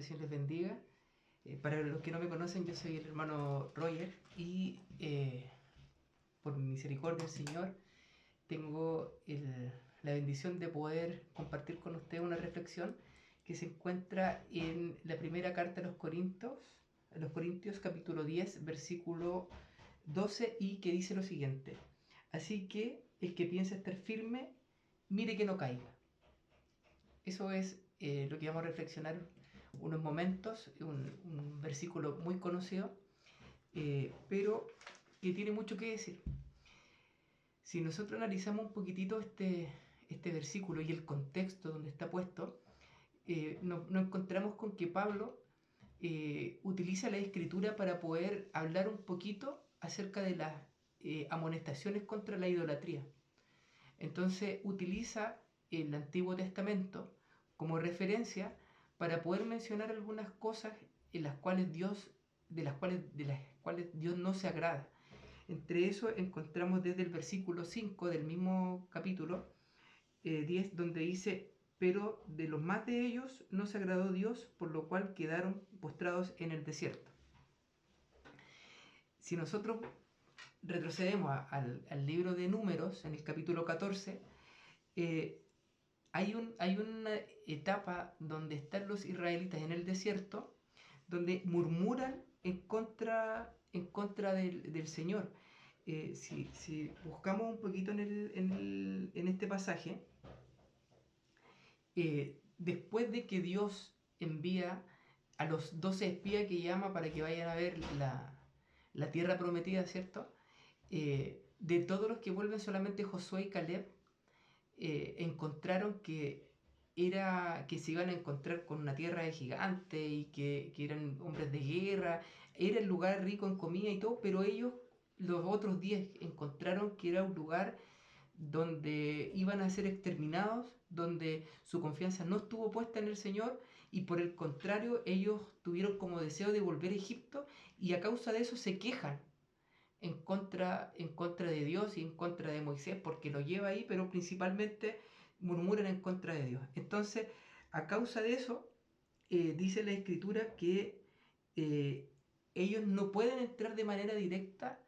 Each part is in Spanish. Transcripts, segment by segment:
el Señor les bendiga. Para los que no me conocen, yo soy el hermano Roger y por misericordia del Señor tengo la bendición de poder compartir con ustedes una reflexión que se encuentra en la primera carta a los Corintios capítulo 10, versículo 12 y que dice lo siguiente: así que el que piensa estar firme, mire que no caiga. Eso es lo que vamos a reflexionar unos momentos, un versículo muy conocido, pero que tiene mucho que decir. Si nosotros analizamos un poquitito este versículo y el contexto donde está puesto, nos encontramos con que Pablo utiliza la escritura para poder hablar un poquito acerca de las amonestaciones contra la idolatría. Entonces utiliza el Antiguo Testamento como referencia para poder mencionar algunas cosas en las cuales de las cuales Dios no se agrada. Entre eso encontramos desde el versículo 5 del mismo capítulo 10, donde dice: pero de los más de ellos no se agradó Dios, por lo cual quedaron postrados en el desierto. Si nosotros retrocedemos al libro de Números, en el capítulo 14, hay una etapa donde están los israelitas en el desierto, donde murmuran en contra del Señor. Si buscamos un poquito en este pasaje, después de que Dios envía a los 12 espías que llama para que vayan a ver la tierra prometida, ¿cierto? De todos los que vuelven, solamente Josué y Caleb encontraron que se iban a encontrar con una tierra de gigantes y que eran hombres de guerra, era el lugar rico en comida y todo, pero ellos, los otros 10, encontraron que era un lugar donde iban a ser exterminados, donde su confianza no estuvo puesta en el Señor, y por el contrario ellos tuvieron como deseo de volver a Egipto, y a causa de eso se quejan en contra de Dios y en contra de Moisés, porque lo lleva ahí, pero principalmente murmuran en contra de Dios. Entonces, a causa de eso, dice la Escritura que ellos no pueden entrar de manera directa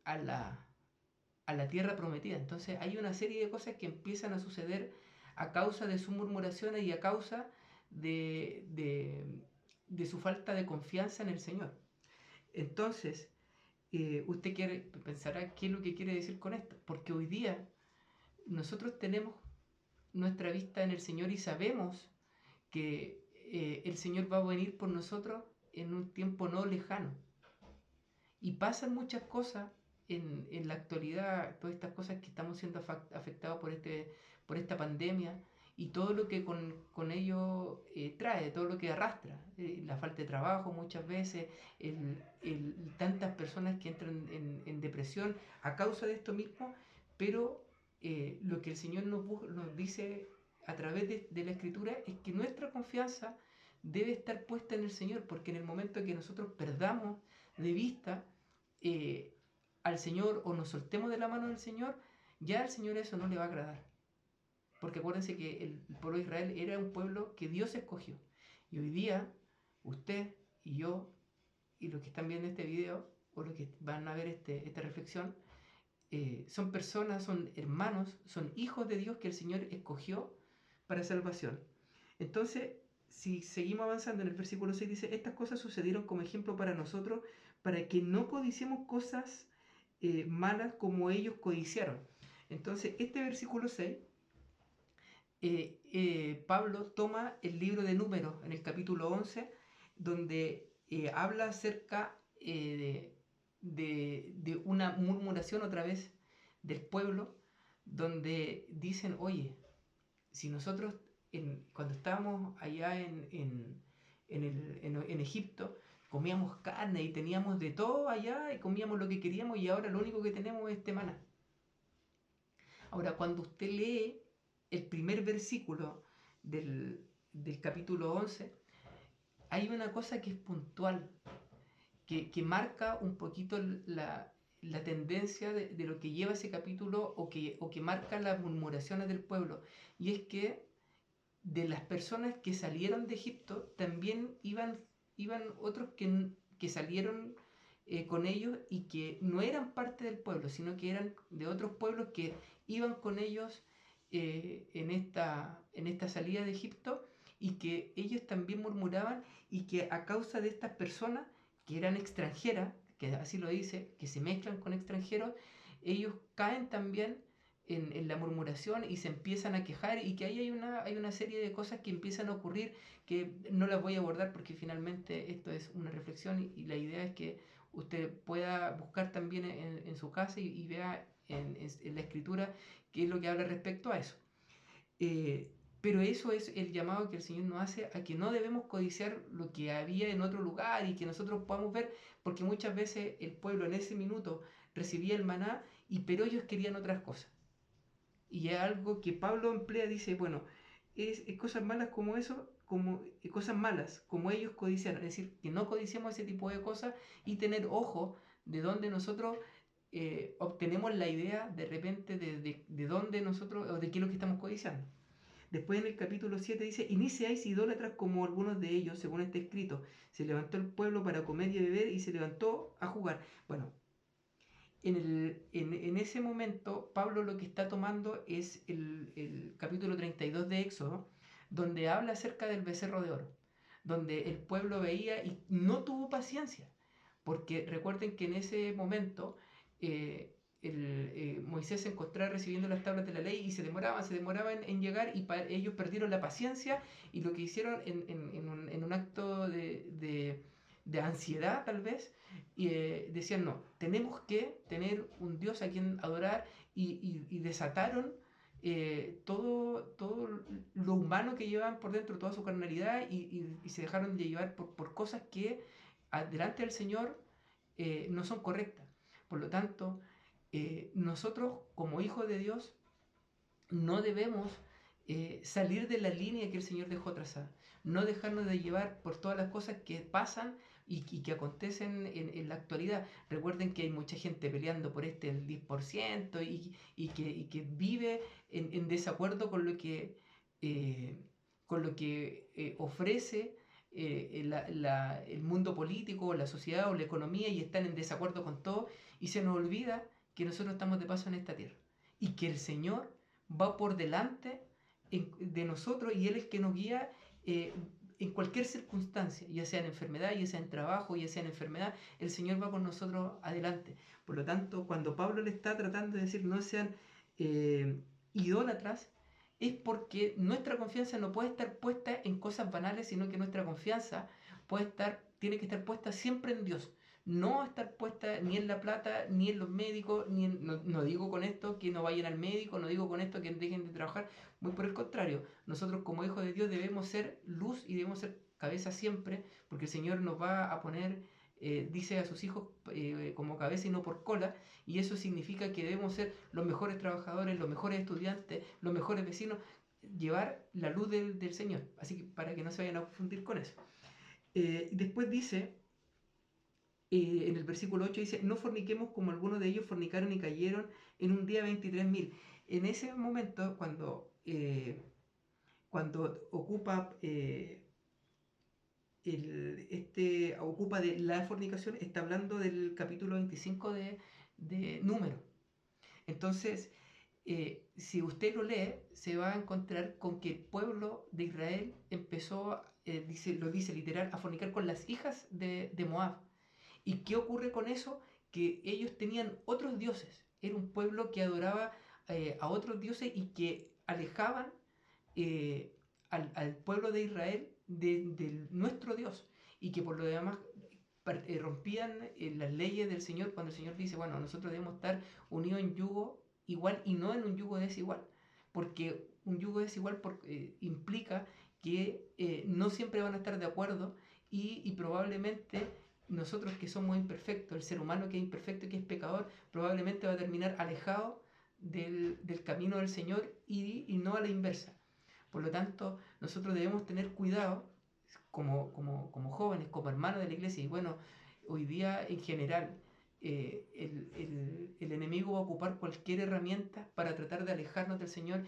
a la tierra prometida. Entonces, hay una serie de cosas que empiezan a suceder a causa de sus murmuraciones y a causa de su falta de confianza en el Señor. Entonces, usted pensará qué es lo que quiere decir con esto, porque hoy día nosotros tenemos nuestra vista en el Señor y sabemos que el Señor va a venir por nosotros en un tiempo no lejano. Y pasan muchas cosas en la actualidad, todas estas cosas que estamos siendo afectados por esta pandemia y todo lo que con ello trae, todo lo que arrastra, la falta de trabajo muchas veces, tantas personas que entran en depresión a causa de esto mismo, pero lo que el Señor nos dice a través de la Escritura es que nuestra confianza debe estar puesta en el Señor, porque en el momento que nosotros perdamos de vista al Señor o nos soltemos de la mano del Señor, ya al Señor eso no le va a agradar. Porque acuérdense que el pueblo de Israel era un pueblo que Dios escogió. Y hoy día, usted y yo, y los que están viendo este video, o los que van a ver esta reflexión, son personas, son hermanos, son hijos de Dios que el Señor escogió para salvación. Entonces, si seguimos avanzando en el versículo 6, dice: estas cosas sucedieron como ejemplo para nosotros, para que no codiciemos cosas malas como ellos codiciaron. Entonces, este versículo 6, Pablo toma el libro de Números en el capítulo 11, donde habla acerca de una murmuración otra vez del pueblo, donde dicen: oye, si nosotros cuando estábamos allá en Egipto, comíamos carne y teníamos de todo allá y comíamos lo que queríamos, y ahora lo único que tenemos es este maná. Ahora, cuando usted lee el primer versículo del capítulo 11, hay una cosa que es puntual, que marca un poquito la tendencia de lo que lleva ese capítulo, o que marca las murmuraciones del pueblo, y es que de las personas que salieron de Egipto, también iban otros que salieron con ellos y que no eran parte del pueblo, sino que eran de otros pueblos que iban con ellos en esta salida de Egipto, y que ellos también murmuraban, y que a causa de estas personas que eran extranjeras, que así lo dice, que se mezclan con extranjeros, ellos caen también en la murmuración y se empiezan a quejar, y que ahí hay una serie de cosas que empiezan a ocurrir que no las voy a abordar porque finalmente esto es una reflexión, y la idea es que usted pueda buscar también en su casa y vea en la escritura qué es lo que habla respecto a eso. Pero eso es el llamado que el Señor nos hace, a que no debemos codiciar lo que había en otro lugar y que nosotros podamos ver, porque muchas veces el pueblo en ese minuto recibía el maná, pero ellos querían otras cosas. Y es algo que Pablo emplea, dice, bueno, es cosas malas como eso, como cosas malas, como ellos codiciaron. Es decir, que no codiciemos ese tipo de cosas, y tener ojo de dónde nosotros obtenemos la idea de repente de dónde nosotros, o de qué es lo que estamos codiciando. Después en el capítulo 7 dice, y ni seáis idólatras como algunos de ellos, según está escrito. Se levantó el pueblo para comer y beber, y se levantó a jugar. Bueno, en ese momento Pablo lo que está tomando es el capítulo 32 de Éxodo, donde habla acerca del becerro de oro, donde el pueblo veía y no tuvo paciencia, porque recuerden que en ese momento Moisés se encontraba recibiendo las tablas de la ley, y se demoraban en llegar, y ellos perdieron la paciencia, y lo que hicieron en un acto de ansiedad tal vez, y decían, no, tenemos que tener un Dios a quien adorar, y desataron todo lo humano que llevaban por dentro, toda su carnalidad, y se dejaron de llevar por cosas que delante del Señor no son correctas. Por lo tanto, nosotros como hijos de Dios no debemos salir de la línea que el Señor dejó trazada, no dejarnos de llevar por todas las cosas que pasan y que acontecen en la actualidad. Recuerden que hay mucha gente peleando por el 10%, y que vive en desacuerdo con lo que ofrece el mundo político, la sociedad o la economía, y están en desacuerdo con todo, y se nos olvida que nosotros estamos de paso en esta tierra, y que el Señor va por delante de nosotros, y Él es que nos guía en cualquier circunstancia, ya sea en enfermedad, ya sea en trabajo, ya sea en enfermedad, el Señor va con nosotros adelante. Por lo tanto, cuando Pablo le está tratando de decir no sean idólatras, es porque nuestra confianza no puede estar puesta en cosas banales, sino que nuestra confianza tiene que estar puesta siempre en Dios. No estar puesta ni en la plata, ni en los médicos, no digo con esto que no vayan al médico, no digo con esto que dejen de trabajar, muy por el contrario. Nosotros como hijos de Dios debemos ser luz y debemos ser cabeza siempre, porque el Señor nos va a poner, dice a sus hijos, como cabeza y no por cola, y eso significa que debemos ser los mejores trabajadores, los mejores estudiantes, los mejores vecinos, llevar la luz del Señor, así que para que no se vayan a confundir con eso. Después dice, en el versículo 8 dice, no forniquemos como algunos de ellos fornicaron y cayeron en un día 23.000. En ese momento, cuando ocupa ocupa de la fornicación, está hablando del capítulo 25 de Números. Entonces, si usted lo lee, se va a encontrar con que el pueblo de Israel empezó, lo dice literal, a fornicar con las hijas de Moab. ¿Y qué ocurre con eso? Que ellos tenían otros dioses. Era un pueblo que adoraba a otros dioses, y que alejaban al pueblo de Israel de nuestro Dios, y que por lo demás rompían las leyes del Señor, cuando el Señor dice, bueno, nosotros debemos estar unidos en yugo igual y no en un yugo desigual, porque un yugo desigual implica que no siempre van a estar de acuerdo, y probablemente nosotros que somos imperfectos, el ser humano que es imperfecto y que es pecador, probablemente va a terminar alejado del camino del Señor, y no a la inversa. Por lo tanto, nosotros debemos tener cuidado como jóvenes, como hermanos de la iglesia, y bueno, hoy día en general, el enemigo va a ocupar cualquier herramienta para tratar de alejarnos del Señor,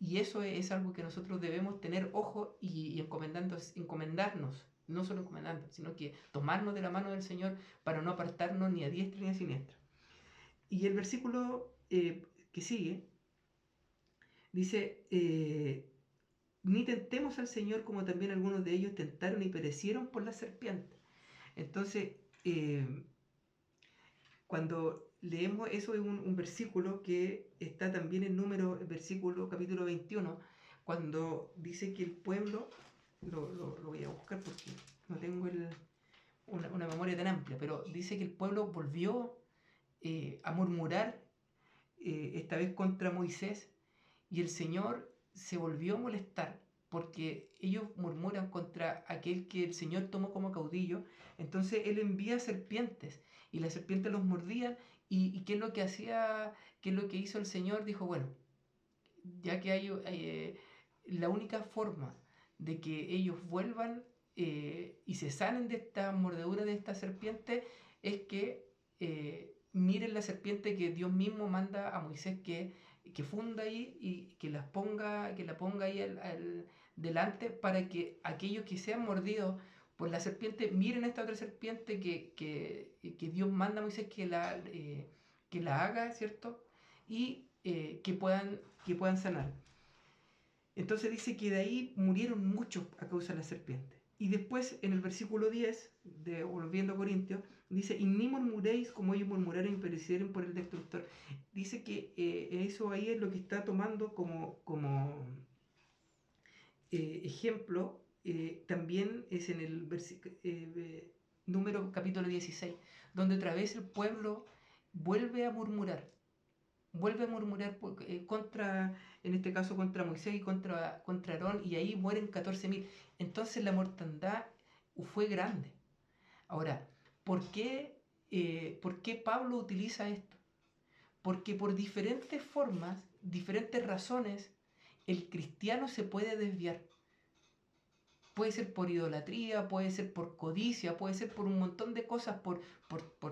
Y eso es algo que nosotros debemos tener ojo y encomendarnos, no solo encomendarnos, sino que tomarnos de la mano del Señor para no apartarnos ni a diestra ni a siniestra. Y el versículo que sigue dice, ni tentemos al Señor como también algunos de ellos tentaron y perecieron por la serpiente. Entonces, cuando leemos eso, es un versículo que está también en Números, versículo capítulo 21, cuando dice que el pueblo, lo voy a buscar porque no tengo una memoria tan amplia, pero dice que el pueblo volvió a murmurar esta vez contra Moisés, y el Señor se volvió a molestar porque ellos murmuran contra aquel que el Señor tomó como caudillo. Entonces Él envía serpientes y las serpientes los mordían. ¿Y qué es lo que hacía? ¿Qué es lo que hizo el Señor? Dijo, bueno, ya que hay la única forma de que ellos vuelvan y se sanen de esta mordedura de esta serpiente es que miren la serpiente que Dios mismo manda a Moisés que funda ahí y que la ponga ahí delante, para que aquellos que sean mordidos por la serpiente miren a esta otra serpiente que Dios manda a Moisés que la haga, ¿cierto? Y que puedan sanar. Entonces dice que de ahí murieron muchos a causa de la serpiente. Y después en el versículo 10, volviendo a Corintios, dice, y ni murmuréis como ellos murmuraron y perecieron por el destructor. Dice que eso ahí es lo que está tomando como ejemplo. También es en el número capítulo 16, donde otra vez el pueblo vuelve a murmurar contra, en este caso contra Moisés y contra Aarón, y ahí mueren 14.000. Entonces la mortandad fue grande. Ahora, ¿por qué Pablo utiliza esto? Porque por diferentes formas, diferentes razones, el cristiano se puede desviar. Puede ser por idolatría, puede ser por codicia, puede ser por un montón de cosas, por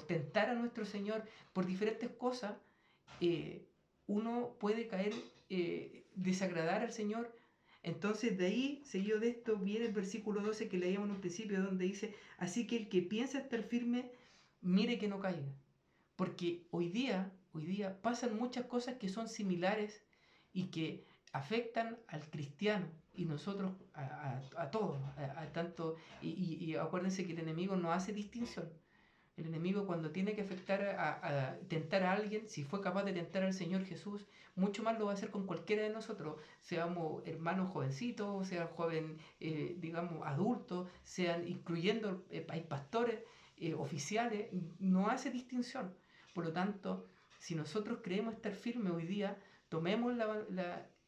tentar a nuestro Señor, por diferentes cosas. Uno puede caer, desagradar al Señor. Entonces de ahí, seguido de esto, viene el versículo 12 que leíamos en un principio, donde dice, así que el que piensa estar firme, mire que no caiga. Porque hoy día pasan muchas cosas que son similares y que afectan al cristiano y nosotros a todos, tanto, y acuérdense que el enemigo no hace distinción. El enemigo, cuando tiene que afectar a tentar a alguien, si fue capaz de tentar al Señor Jesús, mucho más lo va a hacer con cualquiera de nosotros, seamos hermanos jovencitos, sean joven, digamos, adultos, sean, incluyendo, hay pastores, oficiales, no hace distinción. Por lo tanto, si nosotros creemos estar firmes hoy día, tomemos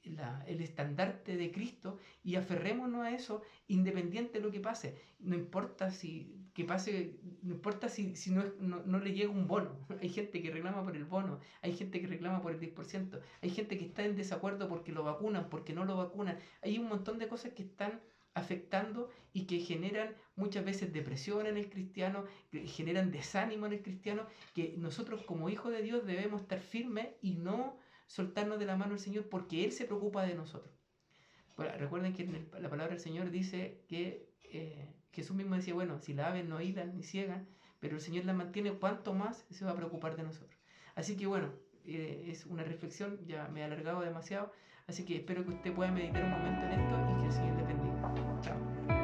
el estandarte de Cristo y aferrémonos a eso, independiente de lo que pase. No importa no importa si no le llega un bono. Hay gente que reclama por el bono, hay gente que reclama por el 10%, hay gente que está en desacuerdo porque lo vacunan, porque no lo vacunan. Hay un montón de cosas que están afectando y que generan muchas veces depresión en el cristiano, que generan desánimo en el cristiano, que nosotros como hijos de Dios debemos estar firmes y no soltarnos de la mano del Señor, porque Él se preocupa de nosotros. Bueno, recuerden que la palabra del Señor dice que Jesús mismo decía, bueno, si las aves no hilan ni ciegan, pero el Señor las mantiene, ¿cuánto más se va a preocupar de nosotros? Así que bueno, es una reflexión, ya me he alargado demasiado, así que espero que usted pueda meditar un momento en esto y que el Señor le bendiga. Chao.